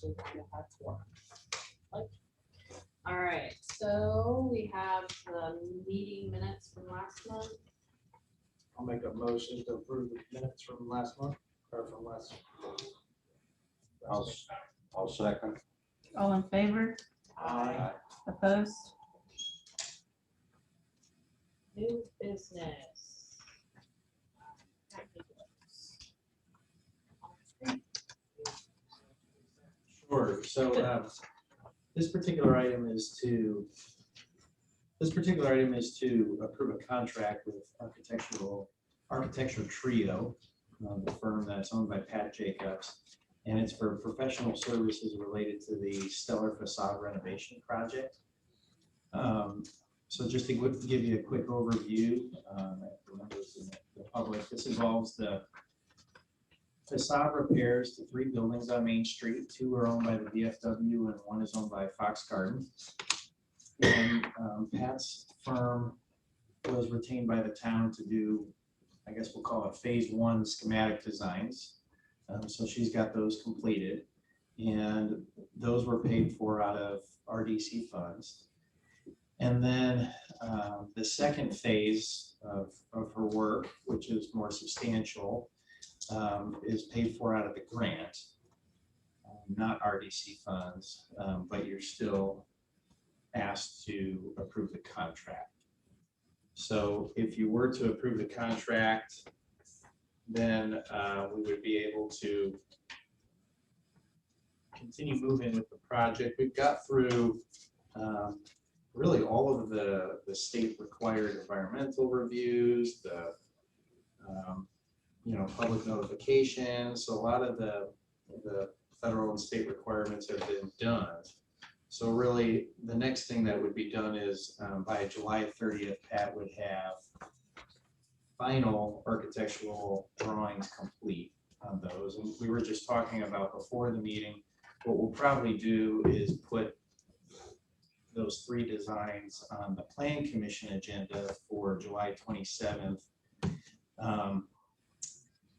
actually going to have to work. All right, so we have the meeting minutes from last month. I'll make a motion to approve the minutes from last month, or from last. I'll second. All in favor? Aye. Opposed? New business. Sure, so this particular item is to approve a contract with Architecture Trio, the firm that's owned by Pat Jacobs, and it's for professional services related to the Stellar Facade renovation project. So just to give you a quick overview, for members in the public, this involves the facade repairs to 3 buildings on Main Street. 2 are owned by the VFW and 1 is owned by Fox Garden. And Pat's firm was retained by the town to do, I guess we'll call it phase 1 schematic designs. So she's got those completed, and those were paid for out of RDC funds. And then the second phase of her work, which is more substantial, is paid for out of the grant, not RDC funds, but you're still asked to approve the contract. So if you were to approve the contract, then we would be able to continue moving with the project. We've got through really all of the state required environmental reviews, the public notifications. So a lot of the federal and state requirements have been done. So really the next thing that would be done is by July 30th, Pat would have final architectural drawings complete on those. And we were just talking about before the meeting, what we'll probably do is put those 3 designs on the Plan Commission agenda for July 27th.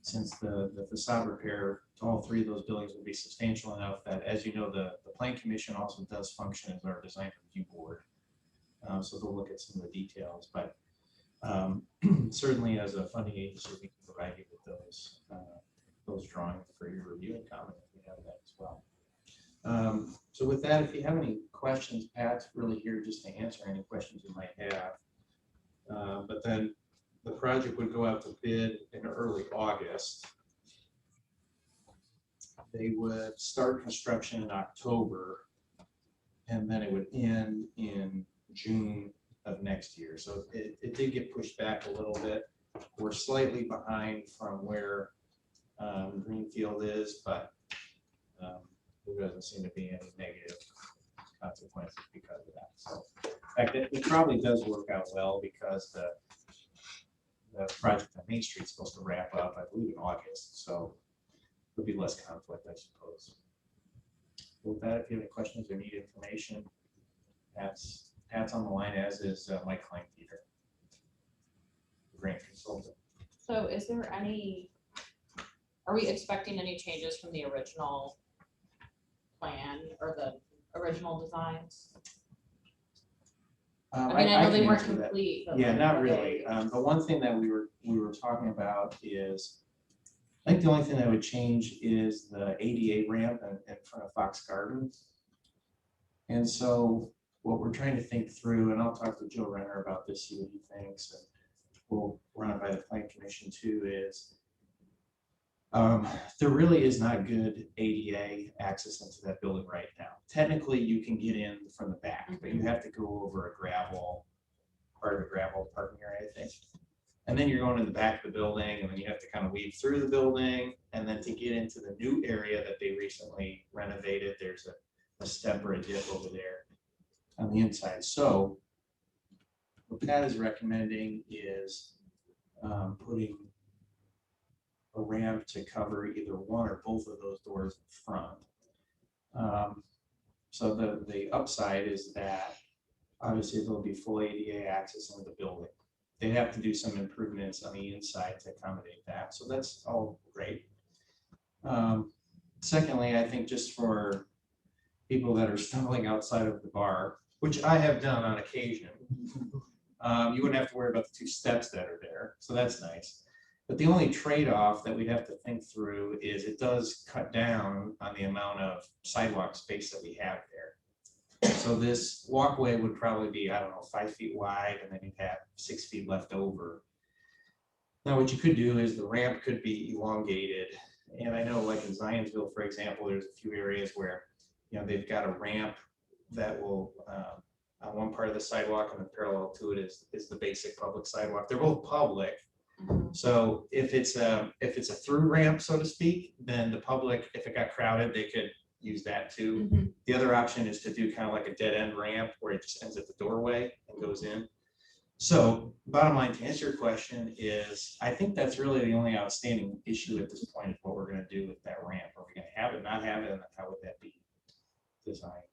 Since the facade repair to all 3 of those buildings will be substantial enough that, as you know, the Plan Commission also does function as our design review board. So they'll look at some of the details, but certainly as a funding agency, we can provide you with those drawings for your review and comment if we have that as well. So with that, if you have any questions, Pat's really here just to answer any questions you might have. But then the project would go out to bid in early August. They would start construction in October, and then it would end in June of next year. So it did get pushed back a little bit. We're slightly behind from where Greenfield is, but there doesn't seem to be any negative consequences because of that. So in fact, it probably does work out well because the project on Main Street is supposed to wrap up, I believe, in August. So there'll be less conflict, I suppose. With that, if you have any questions or need information, Pat's on the line, as is Mike Kleinpeter, grant consultant. So is there are we expecting any changes from the original plan or the original designs? I mean, I know they weren't complete. But yeah, not really. The one thing that we were talking about is, I think the only thing that would change is the ADA ramp in front of Fox Garden. And so what we're trying to think through, and I'll talk to Joe Renner about this, see what he thinks, and we'll run it by the Plan Commission too, is there really is not good ADA access into that building right now. Technically, you can get in from the back, but you have to go over a gravel parking area, I think. And then you're going to the back of the building, and then you have to kind of weave through the building, and then to get into the new area that they recently renovated, there's a step or a dip over there on the inside. So what Pat is recommending is putting a ramp to cover either one or both of those doors in front. So the upside is that obviously there'll be full ADA access into the building. They have to do some improvements on the inside to accommodate that. So that's all great. Secondly, I think just for people that are stumbling outside of the bar, which I have done on occasion. You wouldn't have to worry about the 2 steps that are there, so that's nice. But the only trade-off that we'd have to think through is it does cut down on the amount of sidewalk space that we have there. So this walkway would probably be, I don't know, 5 feet wide, and then you'd have 6 feet left over. Now, what you could do is the ramp could be elongated. And I know like in Zionsville, for example, there's a few areas where, they've got a ramp that will, on one part of the sidewalk, and then parallel to it is the basic public sidewalk. They're both public. So if it's a through ramp, so to speak, then the public, if it got crowded, they could use that too. The other option is to do kind of like a dead end ramp where it just ends at the doorway and goes in. So bottom line, to answer your question is, I think that's really the only outstanding issue at this point is what we're going to do with that ramp. Are we going to have it, not have it, and how would that be designed?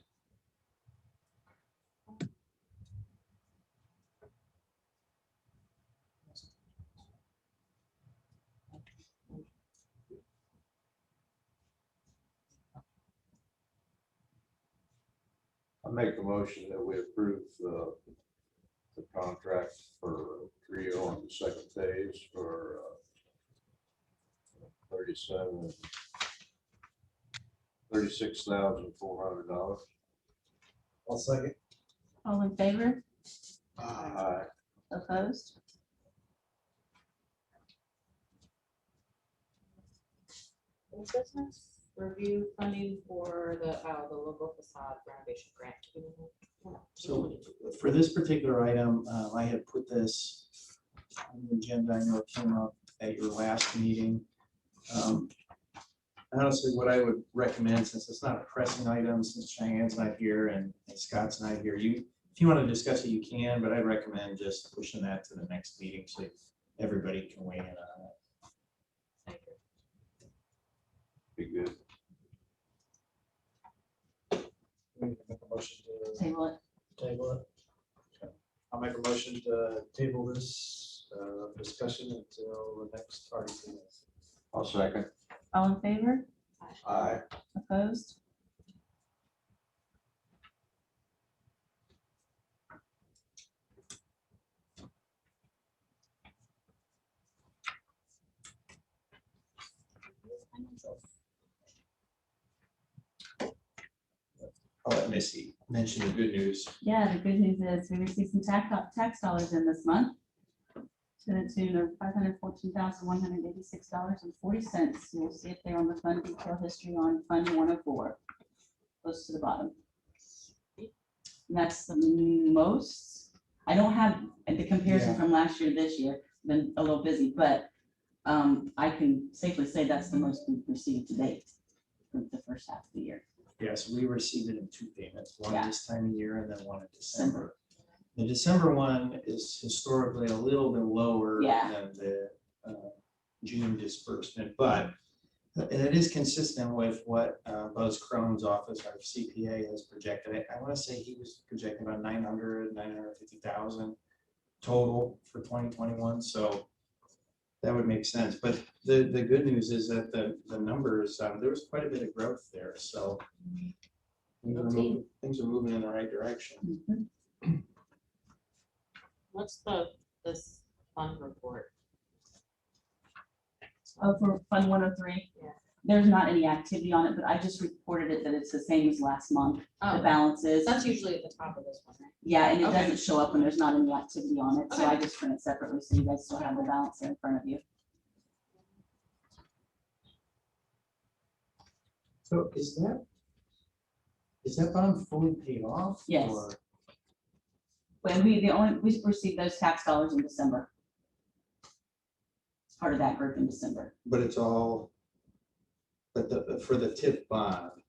I make a motion that we approve the contract for Trio on the second phase for $36,400. I'll second. All in favor? Aye. Opposed? Old business, review funding for the local facade renovation grant. So for this particular item, I had put this on the agenda. I know it came up at your last meeting. Honestly, what I would recommend, since it's not a pressing item, since Cheyenne's not here and Scott's not here, if you want to discuss it, you can, but I'd recommend just pushing that to the next meeting so everybody can weigh in on it. Be good. We need to make a motion to Table it. table it. Okay. I'll make a motion to table this discussion until the next RDC meeting. I'll second. All in favor? Aye. Opposed? I'll let Missy mention the good news. Yeah, the good news is we received some tax dollars in this month to the tune of $514,186.40. You'll see it there on the fund detail history on Fund 104, close to the bottom. And that's the most. I don't have the comparison from last year to this year. Been a little busy, but I can safely say that's the most we've received to date for the first half of the year. Yes, we received it in 2 payments, one Yeah. this time of year and then one in December. The December one is historically a little bit lower Yeah. than the June disbursement, but it is consistent with what Buzz Crone's office, our CPA, has projected. I want to say he was projecting about 950,000 total for 2021, so that would make sense. But the good news is that the numbers, there was quite a bit of growth there, so things are moving in the right direction. Mhm. What's this fund report? Oh, for Fund 103? Yeah. There's not any activity on it, but I just reported it that it's the same as last month. The Oh, balance is, that's usually at the top of this one, right? yeah, and it Okay. doesn't show up when there's not any activity on it, so Okay. I just print it separately, so you guys still have the balance there in front of you. So is that bond fully paid off? Yes. or- When we received those tax dollars in December. It's part of that group in December. But it's all, but for the TIF bond.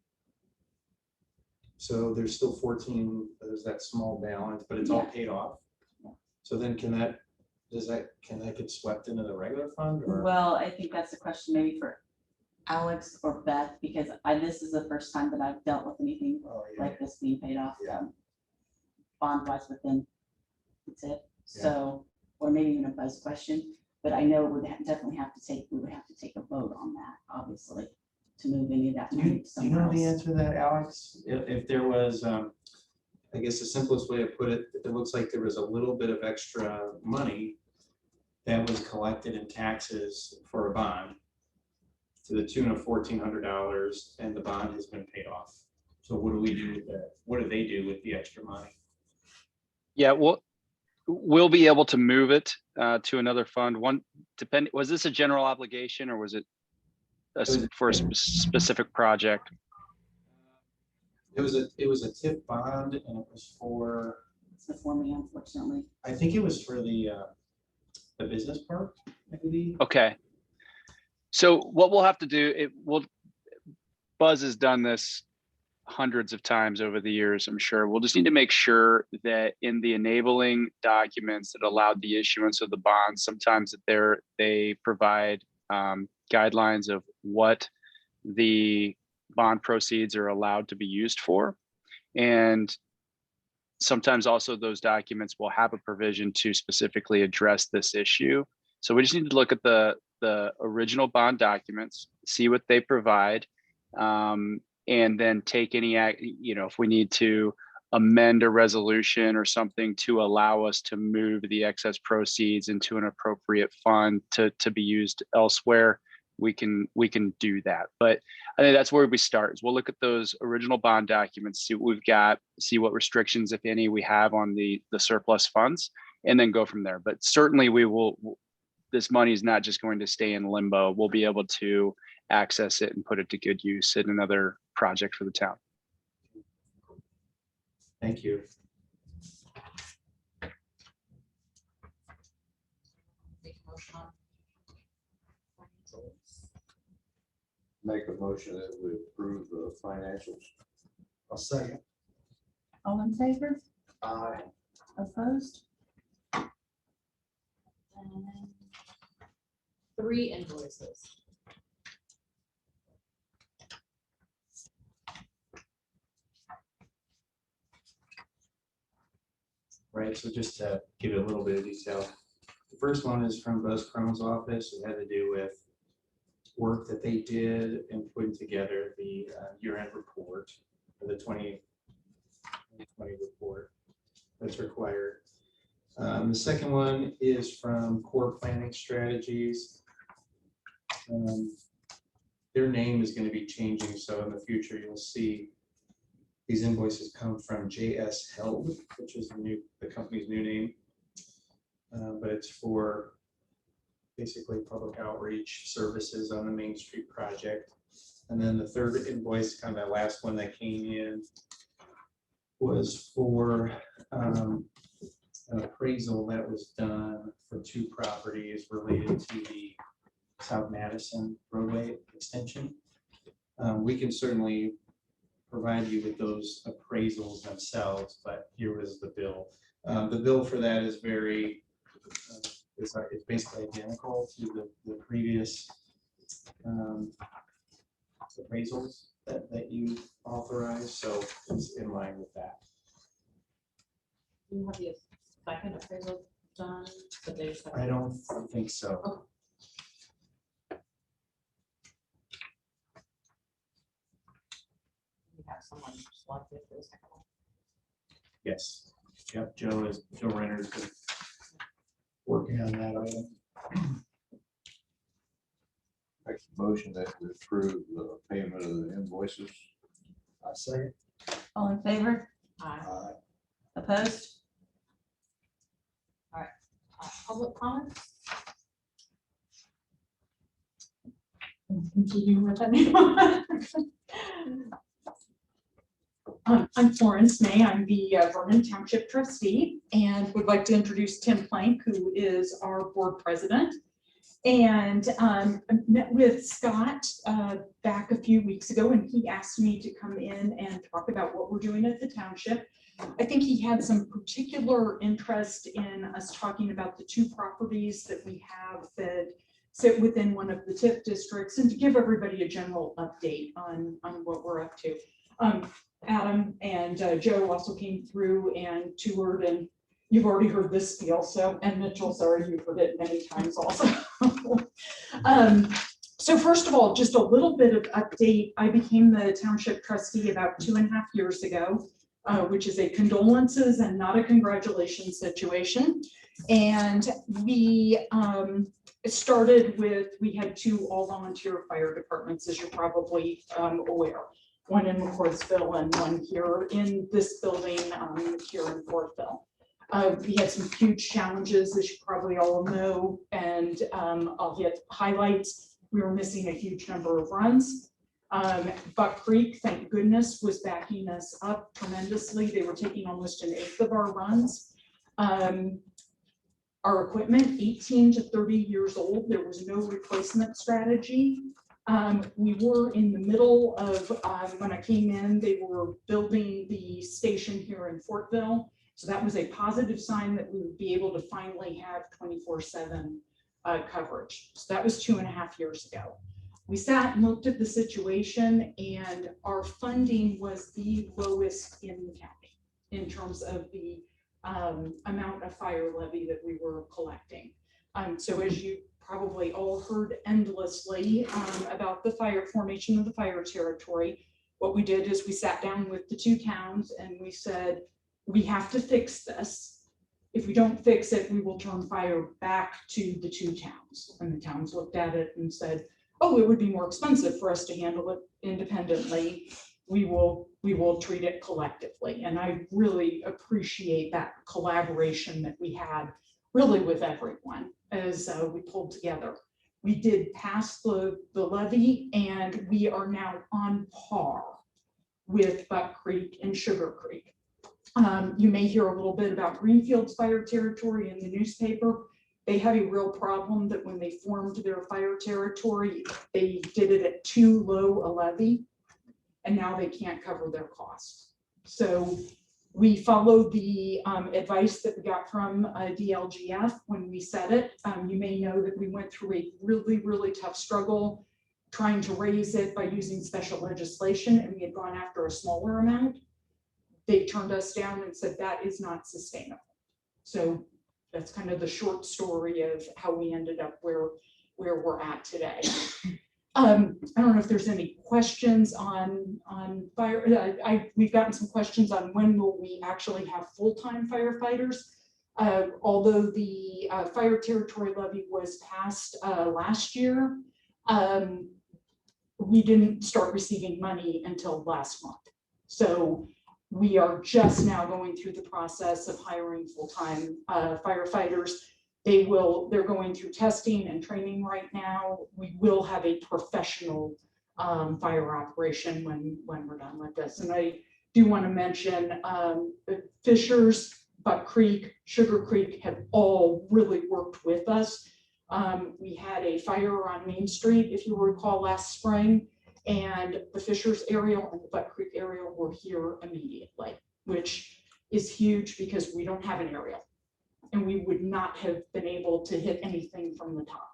So there's still 14, there's that small balance, but it's all Yeah. paid off. Yeah. So then can that get swept into the regular fund or? Well, I think that's a question maybe for Alex or Beth, because this is the first time that I've dealt with anything Oh, yeah. like this being paid off. Yeah. Bond wise within, that's it. Yeah. So, or maybe even a buzz question, but I know we would definitely have to take a vote on that, obviously. to move any of that Do money you to somewhere know the else. answer to that, Alex? If there was, I guess the simplest way to put it, it looks like there was a little bit of extra money that was collected in taxes for a bond to the tune of $1,400, and the bond has been paid off. So what do we do with that? What do they do with the extra money? Yeah, we'll be able to move it to another fund. Was this a general obligation or was it for a specific project? It was a TIP bond, and it was for, It's the for me, unfortunately. I think it was for the business park, maybe. Okay. So what we'll have to do, Buzz has done this hundreds of times over the years, I'm sure. We'll just need to make sure that in the enabling documents that allowed the issuance of the bonds, sometimes that they provide guidelines of what the bond proceeds are allowed to be used for. And sometimes also those documents will have a provision to specifically address this issue. So we just need to look at the original bond documents, see what they provide, and then take any, if we need to amend a resolution or something to allow us to move the excess proceeds into an appropriate fund to be used elsewhere, we can do that. But I think that's where we start, is we'll look at those original bond documents, see what we've got, see what restrictions, if any, we have on the surplus funds, and then go from there. But certainly this money is not just going to stay in limbo. We'll be able to access it and put it to good use in another project for the town. Thank you. Make a motion on financials. Make a motion that we approve the financials. I'll second. All in favor? Aye. Opposed? And 3 invoices. Right, so just to give it a little bit of detail. The first one is from Buzz Crone's office. It had to do with work that they did in putting together the year-end report for the 2020 report that's required. The second one is from Core Planning Strategies. Their name is going to be changing, so in the future you'll see these invoices come from JS Held, which is the company's new name, but it's for basically public outreach services on the Main Street project. And then the third invoice, kind of that last one that came in, was for an appraisal that was done for 2 properties related to the South Madison roadway extension. We can certainly provide you with those appraisals themselves, but here was the bill. The bill for that is very, it's basically identical to the previous appraisals that you authorized, so it's in line with that. Do you have the second appraisal done? But they just I don't think so. You have someone selected for the second one. Yes. Yep, Joe Renner's been working on that item. Make a motion that we approve the payment of the invoices. I second. All in favor? Aye. Aye. Opposed? Public comments? Continue with anyone. I'm Florence May. I'm the Vernon Township trustee and would like to introduce Tim Plank, who is our board president. And I met with Scott back a few weeks ago, and he asked me to come in and talk about what we're doing at the township. I think he had some particular interest in us talking about the 2 properties that we have that sit within one of the TIF districts, and to give everybody a general update on what we're up to. Adam and Joe also came through and toured, and you've already heard this spiel, so, and Mitchell, sorry, you've heard it many times also. So first of all, just a little bit of update. I became the township trustee about 2.5 years ago, which is a condolences and not a congratulations situation. And we started with, we had 2 all-volunteer fire departments, as you're probably aware. One in McCordsville and one here in this building here in Fortville. We had some huge challenges, as you probably all know, and I'll hit highlights. We were missing a huge number of runs. Buck Creek, thank goodness, was backing us up tremendously. They were taking almost 1/8 of our runs. Our equipment, 18 to 30 years old, there was no replacement strategy. We were in the middle of, when I came in, they were building the station here in Fortville. So that was a positive sign that we would be able to finally have 24/7 coverage. So that was 2.5 years ago. We sat and looked at the situation, and our funding was the lowest in the county in terms of the amount of fire levy that we were collecting. So as you probably all heard endlessly about the fire formation of the fire territory, what we did is we sat down with the 2 towns and we said, we have to fix this. If we don't fix it, we will turn fire back to the 2 towns. And the towns looked at it and said, oh, it would be more expensive for us to handle it independently. We will treat it collectively. And I really appreciate that collaboration that we had really with everyone as we pulled together. We did pass the levy, and we are now on par with Buck Creek and Sugar Creek. You may hear a little bit about Greenfield's fire territory in the newspaper. They have a real problem that when they formed their fire territory, they did it at too low a levy, and now they can't cover their costs. So we followed the advice that we got from DLGF when we set it. You may know that we went through a really, really tough struggle trying to raise it by using special legislation, and we had gone after a smaller amount. They turned us down and said that is not sustainable. So that's kind of the short story of how we ended up where we're at today. I don't know if there's any questions on fire. We've gotten some questions on when will we actually have full-time firefighters. Although the fire territory levy was passed last year, we didn't start receiving money until last month. So we are just now going through the process of hiring full-time firefighters. They're going through testing and training right now. We will have a professional fire operation when we're done with this. And I do want to mention Fishers, Buck Creek, Sugar Creek have all really worked with us. We had a fire on Main Street, if you recall, last spring. And the Fishers aerial and the Buck Creek aerial were here immediately, which is huge because we don't have an aerial and we would not have been able to hit anything from the top.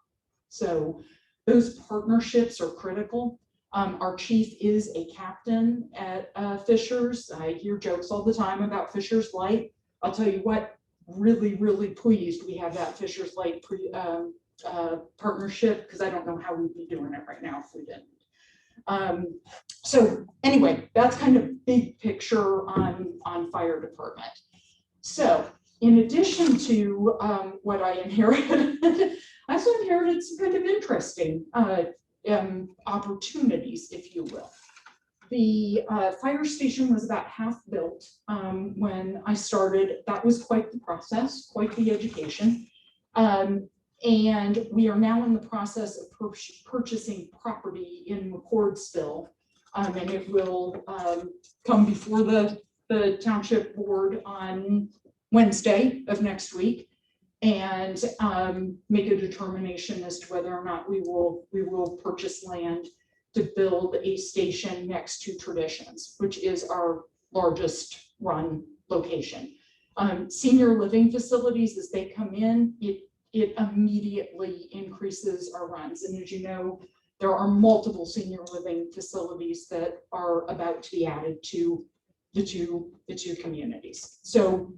So those partnerships are critical. Our chief is a captain at Fishers. I hear jokes all the time about Fishers Light. I'll tell you what, really, really pleased we have that Fishers Light partnership, because I don't know how we'd be doing it right now if we didn't. So anyway, that's kind of big picture on fire department. So in addition to what I inherited, I also inherited some kind of interesting opportunities, if you will. The fire station was about half built when I started. That was quite the process, quite the education. And we are now in the process of purchasing property in McCordsville, and it will come before the township board on Wednesday of next week, and make a determination as to whether or not we will purchase land to build a station next to Traditions, which is our largest run location. Senior living facilities, as they come in, it immediately increases our runs. And as you know, there are multiple senior living facilities that are about to be added to the two communities. So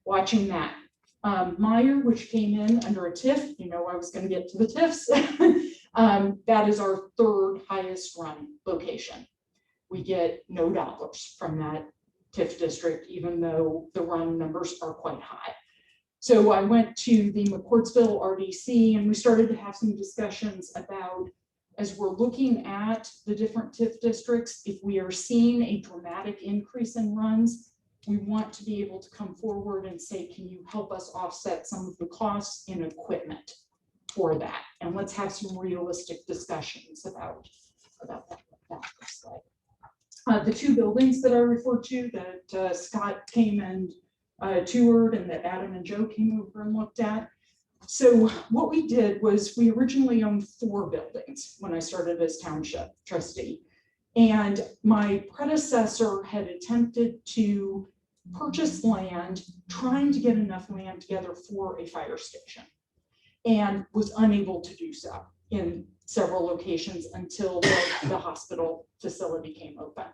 watching that. Meyer, which came in under a TIF, you know, I was going to get to the TIFs. That is our third highest run location. We get no dollars from that TIF district, even though the run numbers are quite high. So I went to the Fortville RDC and we started to have some discussions about, as we're looking at the different TIF districts, if we are seeing a dramatic increase in runs, we want to be able to come forward and say, can you help us offset some of the costs in equipment for that? And let's have some realistic discussions about that. Looks like. The two buildings that I referred to that Scott came and toured and that Adam and Joe came over and looked at. So what we did was we originally owned 4 buildings when I started as township trustee. And my predecessor had attempted to purchase land, trying to get enough land together for a fire station, and was unable to do so in several locations until the hospital facility came open.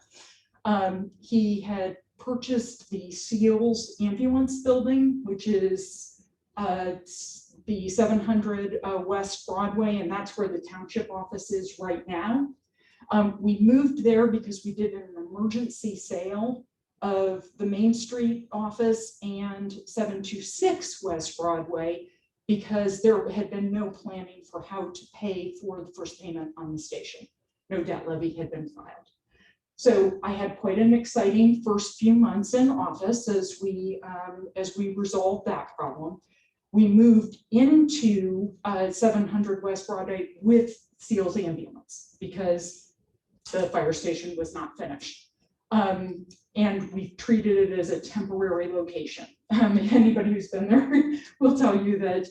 He had purchased the SEALS ambulance building, which is the 700 West Broadway, and that's where the township office is right now. We moved there because we did an emergency sale of the Main Street office and 726 West Broadway, because there had been no planning for how to pay for the first payment on the station. No debt levy had been filed. So I had quite an exciting first few months in office as we resolved that problem. We moved into 700 West Broadway with SEALS ambulance because the fire station was not finished. And we treated it as a temporary location. Anybody who's been there will tell you that,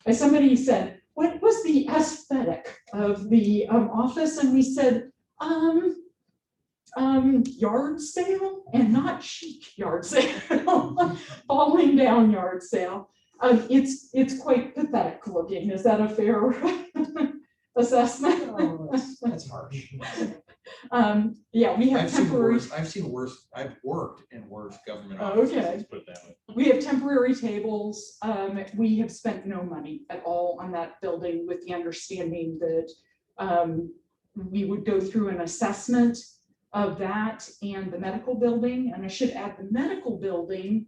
as somebody said, what was the aesthetic of the office? And we said, yard sale, and not chic yard sale, falling down yard sale. It's quite pathetic looking. Is that a fair assessment? Oh, that's harsh. Yeah, we have temporary. I've seen worse. I've worked in worse government Oh, offices. okay. Let's put it that way. We have temporary tables. We have spent no money at all on that building, with the understanding that we would go through an assessment of that and the medical building. And I should add, the medical building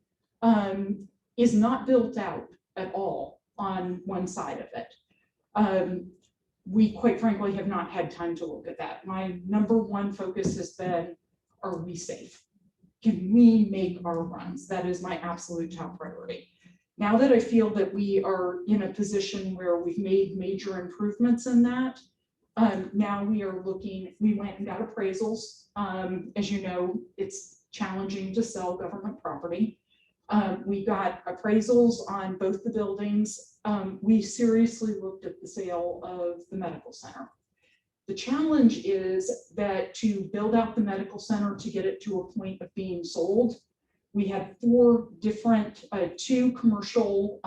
is not built out at all on one side of it. We quite frankly have not had time to look at that. My number one focus has been, are we safe? Can we make our runs? That is my absolute top priority. Now that I feel that we are in a position where we've made major improvements in that, now we are looking, we went and got appraisals. As you know, it's challenging to sell government property. We got appraisals on both the buildings. We seriously looked at the sale of the medical center. The challenge is that to build out the medical center, to get it to a point of being sold, we had 4 different, 2 commercial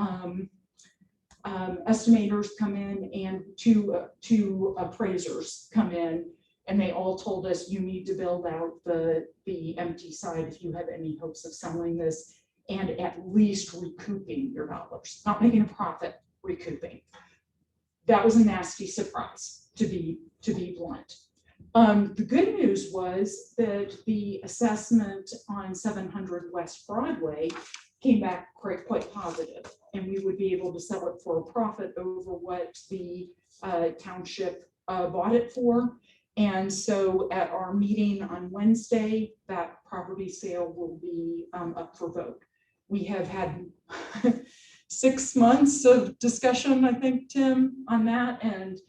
estimators come in and two appraisers come in, and they all told us, you need to build out the empty side if you have any hopes of selling this, and at least recouping your dollars, not making a profit, recouping. That was a nasty surprise, to be blunt. The good news was that the assessment on 700 West Broadway came back quite positive, and we would be able to sell it for a profit over what the township bought it for. And so at our meeting on Wednesday, that property sale will be up for vote. We have had 6 months of discussion, I think, Tim, on that. And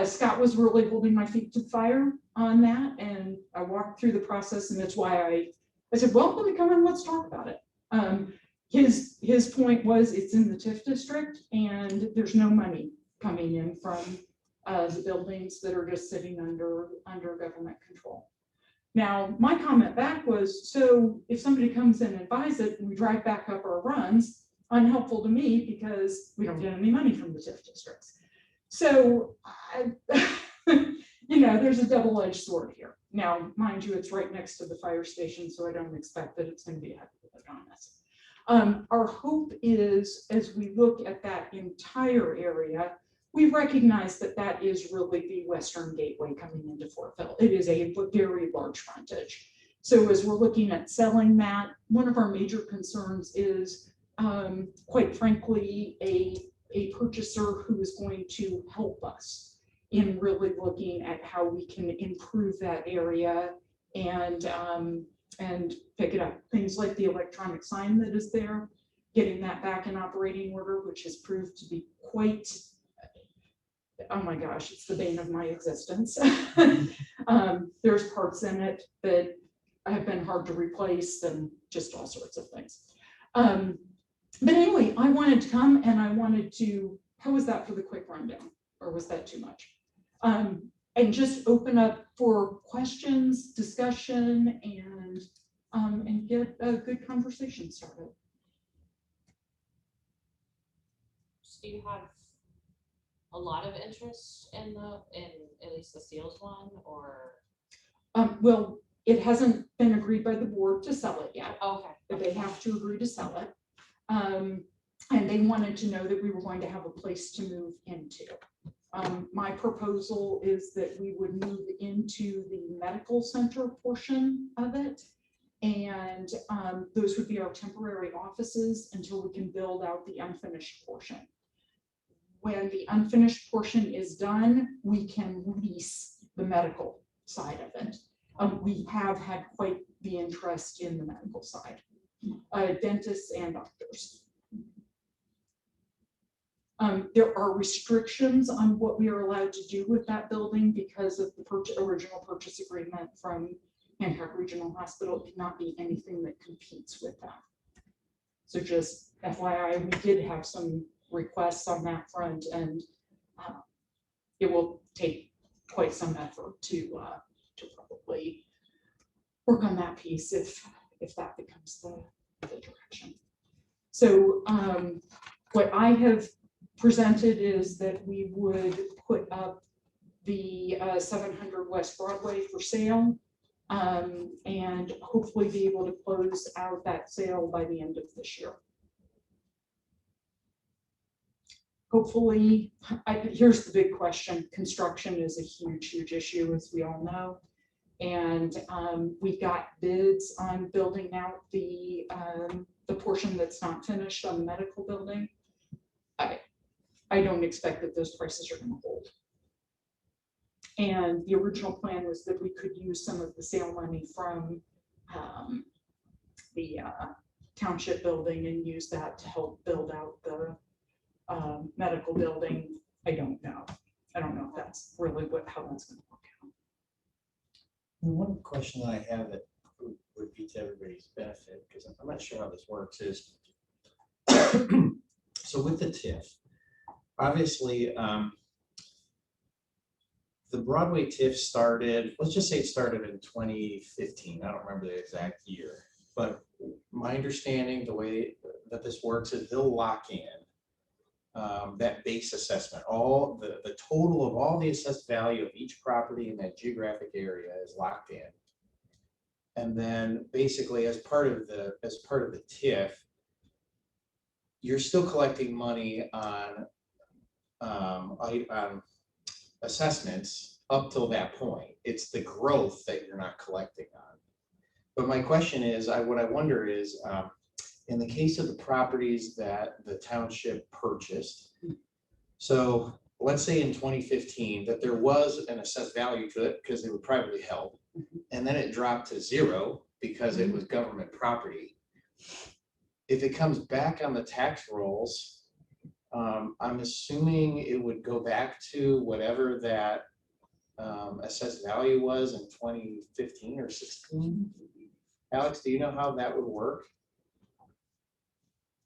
Scott was really holding my feet to the fire on that. And I walked through the process, and that's why I said, well, let me come in, let's talk about it. His point was, it's in the TIF district and there's no money coming in from the buildings that are just sitting under government control. Now, my comment back was, so if somebody comes in and buys it and we drive back up our runs, unhelpful to me because we don't get any money from the TIF districts. So, there's a double-edged sword here. Now, mind you, it's right next to the fire station, so I don't expect that it's going to be a heck of a on this. Our hope is, as we look at that entire area, we recognize that that is really the western gateway coming into Fortville. It is a very large frontage. So as we're looking at selling that, one of our major concerns is, quite frankly, a purchaser who is going to help us in really looking at how we can improve that area and pick it up. Things like the electronic sign that is there, getting that back in operating order, which has proved to be quite, oh my gosh, it's the bane of my existence. There's parts in it that have been hard to replace and just all sorts of things. But anyway, I wanted to come and I wanted to, how was that for the quick rundown? Or was that too much? And just open up for questions, discussion, and get a good conversation started. Do you have a lot of interest in at least the seals one, or? Well, it hasn't been agreed by the board to sell it yet. Okay. But they have to agree to sell it. And they wanted to know that we were going to have a place to move into. My proposal is that we would move into the medical center portion of it. And those would be our temporary offices until we can build out the unfinished portion. When the unfinished portion is done, we can lease the medical side of it. We have had quite the interest in the medical side, dentists and doctors. There are restrictions on what we are allowed to do with that building because of the original purchase agreement from Hancock Regional Hospital. It cannot be anything that competes with that. So just FYI, we did have some requests on that front, and it will take quite some effort to probably work on that piece if that becomes the direction. So what I have presented is that we would put up the 700 West Broadway for sale, and hopefully be able to close out that sale by the end of this year. Hopefully, here's the big question. Construction is a huge, huge issue, as we all know. And we got bids on building out the portion that's not finished on the medical building. I don't expect that those prices are going to hold. And the original plan was that we could use some of the sale money from the township building and use that to help build out the medical building. I don't know if that's really how that's going to work out. One question that I have that would be to everybody's benefit, because I'm not sure how this works, is so with the TIF, obviously, the Broadway TIF started, let's just say it started in 2015. I don't remember the exact year, but my understanding, the way that this works is they'll lock in that base assessment. All the total of all the assessed value of each property in that geographic area is locked in. And then basically as part of the TIF, you're still collecting money on assessments up till that point. It's the growth that you're not collecting on. But my question is, what I wonder is, in the case of the properties that the township purchased, so let's say in 2015 that there was an assessed value to it because they were privately held, and then it dropped to zero because it was government property. If it comes back on the tax rolls, I'm assuming it would go back to whatever that assessed value was in 2015 or 16. Alex, do you know how that would work?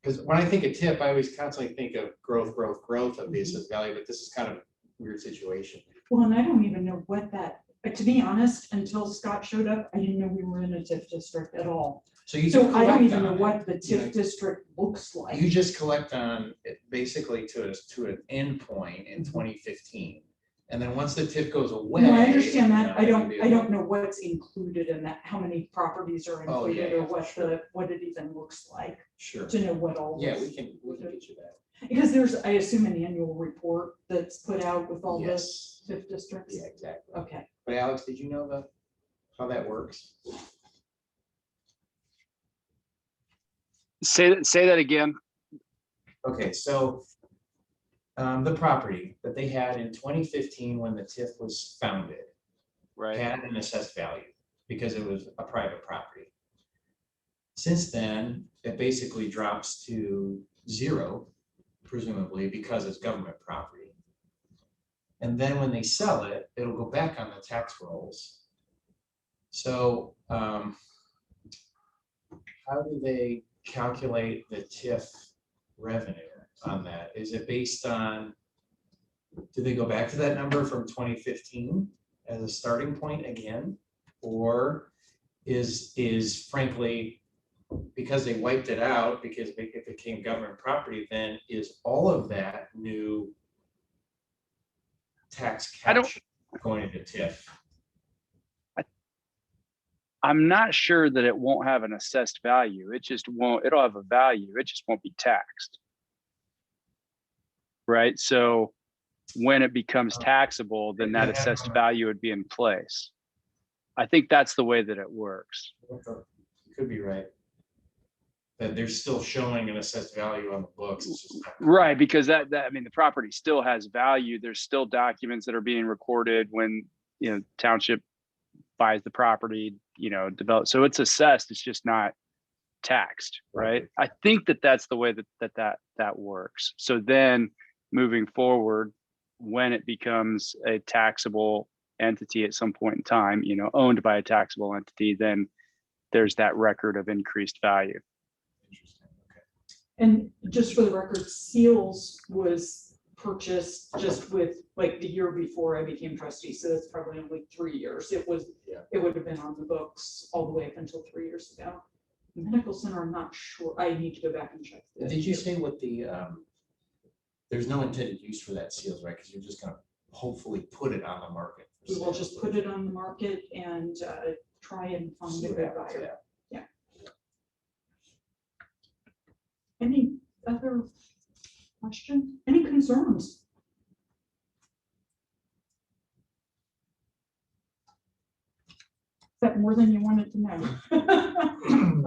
Because when I think of TIF, I always constantly think of growth of the assessed value, but this is kind of a weird situation. Well, and I don't even know what that, to be honest, until Scott showed up, I didn't know we were in a TIF district at all. So you So I don't even know on what the you TIF know, district looks like. You just collect on it basically to an end point in 2015. And then once the TIF goes away. No, I understand that. I then we- don't know what's included in that, how many properties are Oh, yeah, included, yeah, or what sure. what it even looks like, Sure. to know what all. Yeah, this- we can get you that. Because there's, I assume, an annual report that's put out with all the Yes. TIF districts. Yeah, exactly. Okay. But Alex, did you know how that works? Say that again. Okay, so the property that they had in 2015 when the TIF was founded Right. had an assessed value because it was a private property. Since then, it basically drops to zero, presumably because it's government property. And then when they sell it, it'll go back on the tax rolls. So how do they calculate the TIF revenue on that? Is it based on, do they go back to that number from 2015 as a starting point again? Or is frankly, because they wiped it out, because it became government property, then is all of that new tax capture going into TIF? I'm not sure that it won't have an assessed value. It just won't, it'll have a value. It just won't be taxed. Right? So when it becomes taxable, then that assessed value would be in place. I think that's the way that it works. You could be right. That they're still showing an assessed value on the books. It's just not- Right, because that I mean, the property still has value. There's still documents that are being recorded when, township buys the property, develop. So it's assessed, it's just not taxed, right? I think that's the way that works. So then moving forward, when it becomes a taxable entity at some point in time, owned by a taxable entity, then there's that record of increased value. Interesting. Okay. And just for the record, Seals was purchased just with, like, the year before I became trustee, so that's probably only 3 years. It would have been on the books all the way up until 3 years ago. The medical center, I'm not sure. I need to go back and check. Did you say what there's no intended use for that Seals, right? Because you're just gonna hopefully put it on the market. for We will sale. just put it on the market and try and find See a what good happens, buyer. yeah. Any other question? Any concerns? Is that more than you wanted to know?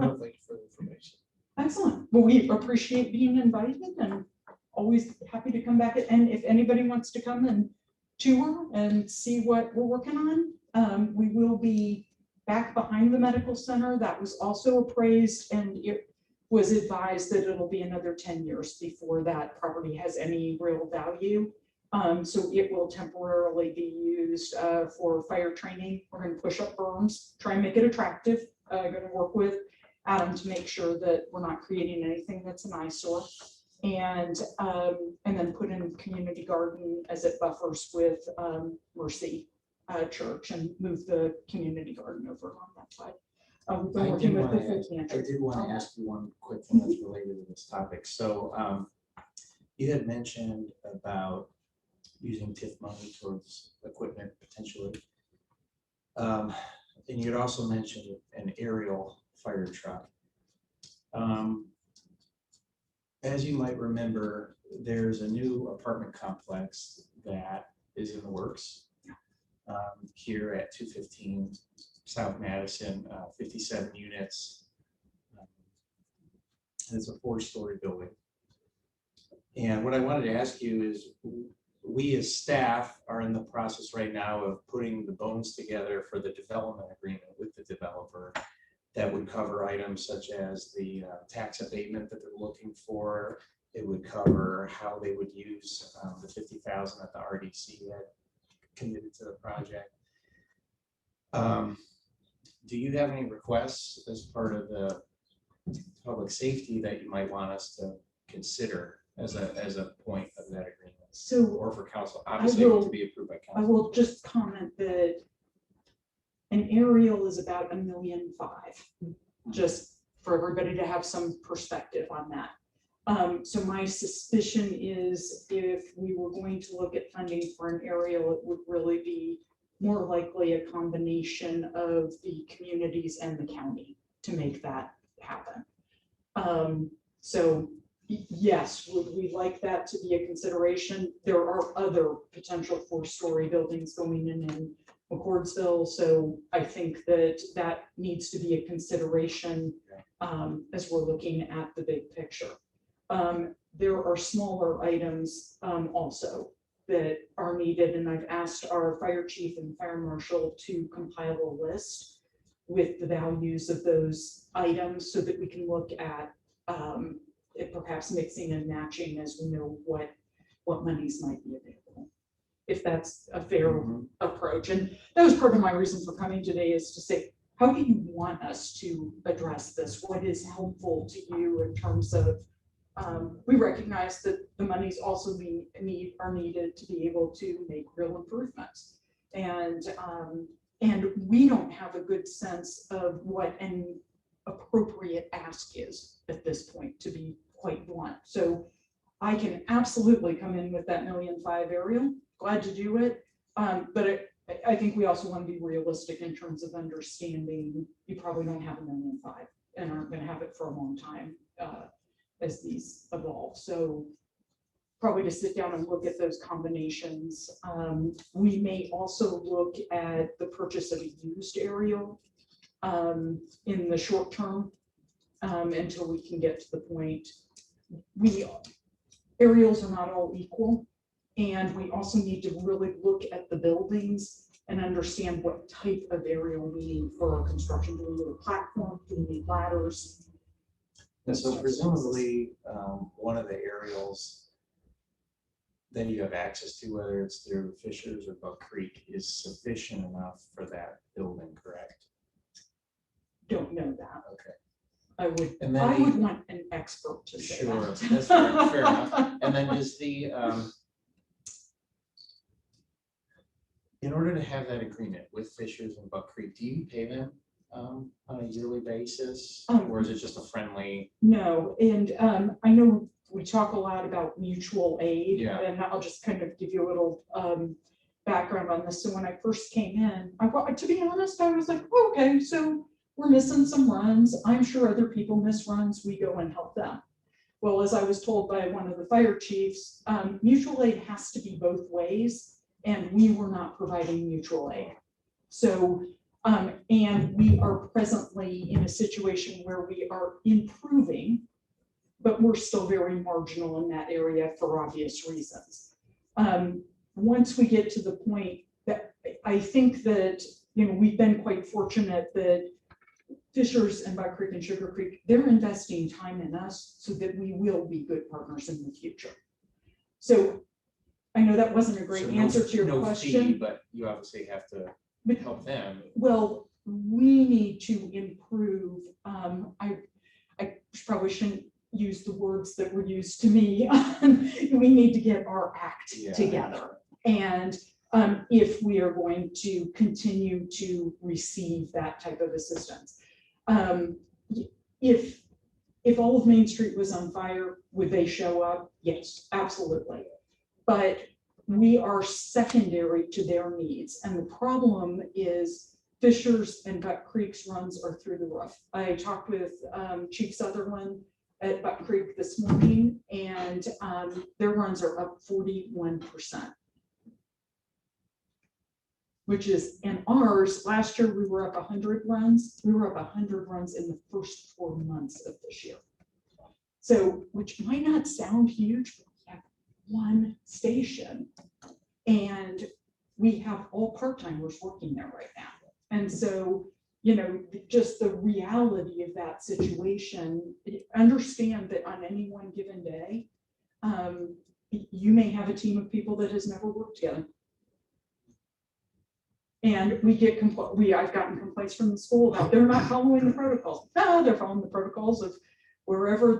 No, thank you for the information. Excellent. Well, we appreciate being invited and always happy to come back. And if anybody wants to come and tour and see what we're working on, we will be back behind the medical center. That was also appraised, and it was advised that it'll be another 10 years before that property has any real value. So it will temporarily be used for fire training. We're going to push up berms, try and make it attractive. Going to work with Adam to make sure that we're not creating anything that's an eyesore, and then put in community garden as it buffers with Mercy Church, and move the community garden over on that side. We've been I working did with the want food to pantry. ask you one quick thing that's related to this topic. So you had mentioned about using TIF money towards equipment potentially. And you had also mentioned an aerial fire truck. As you might remember, there's a new apartment complex that is in the works here at 215 South Madison, 57 units. It's a 4-story building. And what I wanted to ask you is, we as staff are in the process right now of putting the bones together for the development agreement with the developer that would cover items such as the tax abatement that they're looking for. It would cover how they would use the 50,000 that the RDC had committed to the project. Do you have any requests as part of the public safety that you might want us to consider as a point of that agreement? So Or for council, obviously it will- to be approved by I council. will just comment that an aerial is about $1.5 million, just for everybody to have some perspective on that. So my suspicion is if we were going to look at funding for an aerial, it would really be more likely a combination of the communities and the county to make that happen. So yes, would we like that to be a consideration? There are other potential 4-story buildings going in McCordsville, so I think that that needs to be a consideration as we're looking at the big picture. There are smaller items also that are needed, and I've asked our fire chief and fire marshal to compile a list with the values of those items so that we can look at perhaps mixing and matching as we know what monies might be available, if that's a fair approach. And that was part of my reason for coming today, is to say, how do you want us to address this? What is helpful to you in terms of we recognize that the monies also are needed to be able to make real improvements. And we don't have a good sense of what an appropriate ask is at this point, to be quite blunt. So I can absolutely come in with that $1.5 million aerial, glad to do it. But I think we also want to be realistic in terms of understanding you probably don't have $1.5 million and aren't going to have it for a long time as these evolve. So probably to sit down and look at those combinations. We may also look at the purchase of a used aerial in the short term until we can get to the point. Aerials are not all equal, and we also need to really look at the buildings and understand what type of aerial we need for our construction. Do we need a platform? Do we need ladders? And so presumably, one of the aerials that you have access to, whether it's through Fishers or Buck Creek, is sufficient enough for that building, correct? Don't know that. Okay. I would And then I the- would want an expert to say Sure, that. that's fair enough. And then is the, in order to have that agreement with Fishers and Buck Creek, do you pay them on a yearly basis? Or is it just a friendly? No, and I know we talk a lot about mutual aid, Yeah. and I'll just kind of give you a little background on this. So when I first came in, to be honest, I was like, oh, okay, so we're missing some runs. I'm sure other people miss runs. We go and help them. Well, as I was told by one of the fire chiefs, mutual aid has to be both ways, and we were not providing mutual aid. So, and we are presently in a situation where we are improving, but we're still very marginal in that area for obvious reasons. Once we get to the point that I think that, we've been quite fortunate that Fishers and Buck Creek and Sugar Creek, they're investing time in us so that we will be good partners in the future. So I know that wasn't a great So answer to your no question. fee, but you obviously have to But help them. well, we need to improve. I probably shouldn't use the words that were used to me. We need to get our act together. And if we are going to continue to receive that type of assistance. If all of Main Street was on fire, would they show up? Yes, absolutely. But we are secondary to their needs. And the problem is Fishers and Buck Creek's runs are through the roof. I talked with Chief Sutherland at Buck Creek this morning, and their runs are up 41%. Which is, and ours, last year we were up 100 runs. We were up 100 runs in the first 4 months of this year. So, which might not sound huge, but we have one station and we have all part-timers working there right now. And so, just the reality of that situation, understand that on any one given day, you may have a team of people that has never worked together. And we get I've gotten complaints from the school about they're not following the protocols. No, they're following the protocols of wherever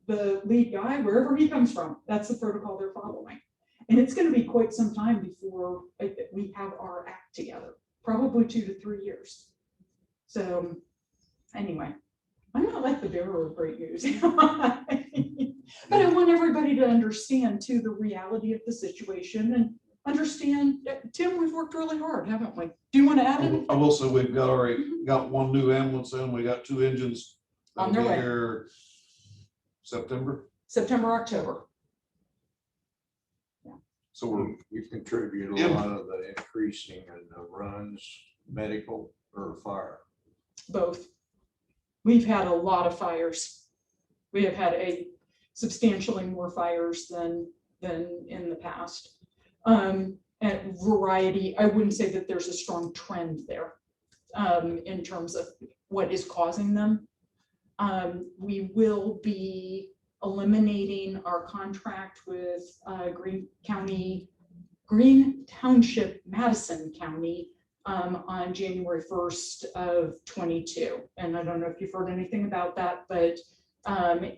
the lead guy, wherever he comes from, that's the protocol they're following. And it's going to be quite some time before we have our act together, probably 2 to 3 years. So anyway, I'm not like the bearer of great news. But I want everybody to understand too, the reality of the situation and understand, Tim, we've worked really hard, haven't we? Do you want to add anything? I will say we've got already got one new ambulance in, we got 2 engines. On their that'll be way. here September, September, October. so we're, You contribute a lot of the increasing in the runs, medical or fire. Both. We've had a lot of fires. We have had a substantially more fires than in the past. And variety, I wouldn't say that there's a strong trend there in terms of what is causing them. We will be eliminating our contract with Green Township, Madison County on January 1st of 22. And I don't know if you've heard anything about that, but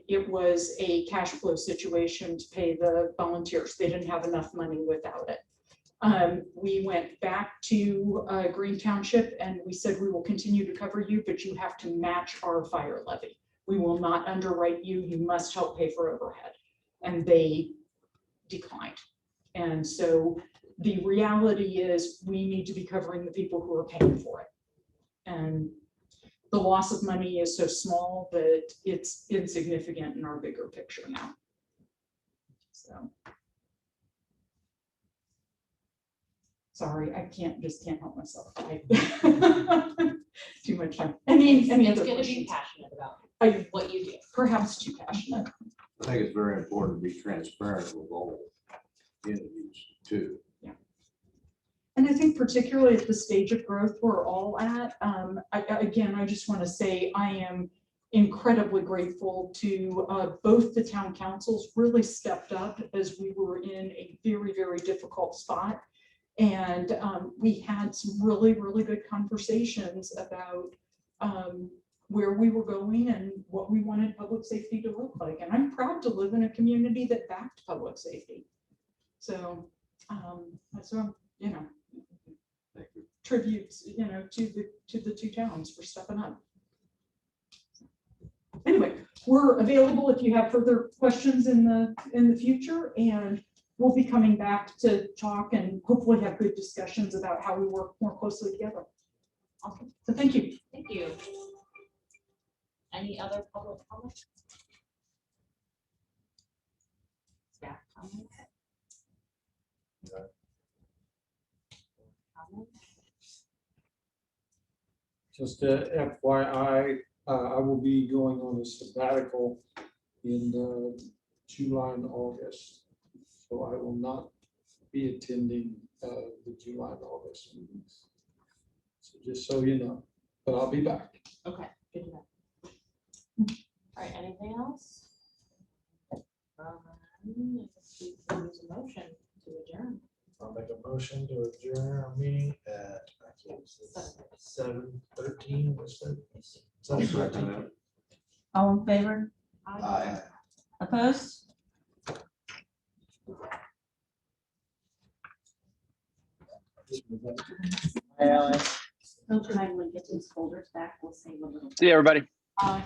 it was a cash flow situation to pay the volunteers. They didn't have enough money without it. We went back to Green Township and we said, we will continue to cover you, but you have to match our fire levy. We will not underwrite you. You must help pay for overhead. And they declined. And so the reality is we need to be covering the people who are paying for it. And the loss of money is so small that it's insignificant in our bigger picture now. So. Sorry, I just can't help myself. Too much time. Any It's other gonna be questions? passionate about I what you do. perhaps too passionate. I think it's very important to be transparent with all entities too. And I think particularly at the stage of growth we're all at, again, I just want to say I am incredibly grateful to both the town councils really stepped up as we were in a very, very difficult spot. And we had some really, really good conversations about where we were going and what we wanted public safety to look like. And I'm proud to live in a community that backed public safety. So, you know, tributes, you know, to the two towns for stepping up. Anyway, we're available if you have further questions in the future, and we'll be coming back to talk and hopefully have good discussions about how we work more closely together. Awesome. So thank you. Thank you. Any other public comments? Staff comments? Just a FYI, I will be going on a sabbatical in July and August. So I will not be attending the July and August meetings. So just so you know, but I'll be back. Okay, good to know. All right, anything else? Use a motion to adjourn. I'll make a motion to adjourn our meeting at 7:13. What's that? 7:13. All in favor? Aye. Opposed? So can I get these folders back? We'll save a little. See you, everybody. Bye.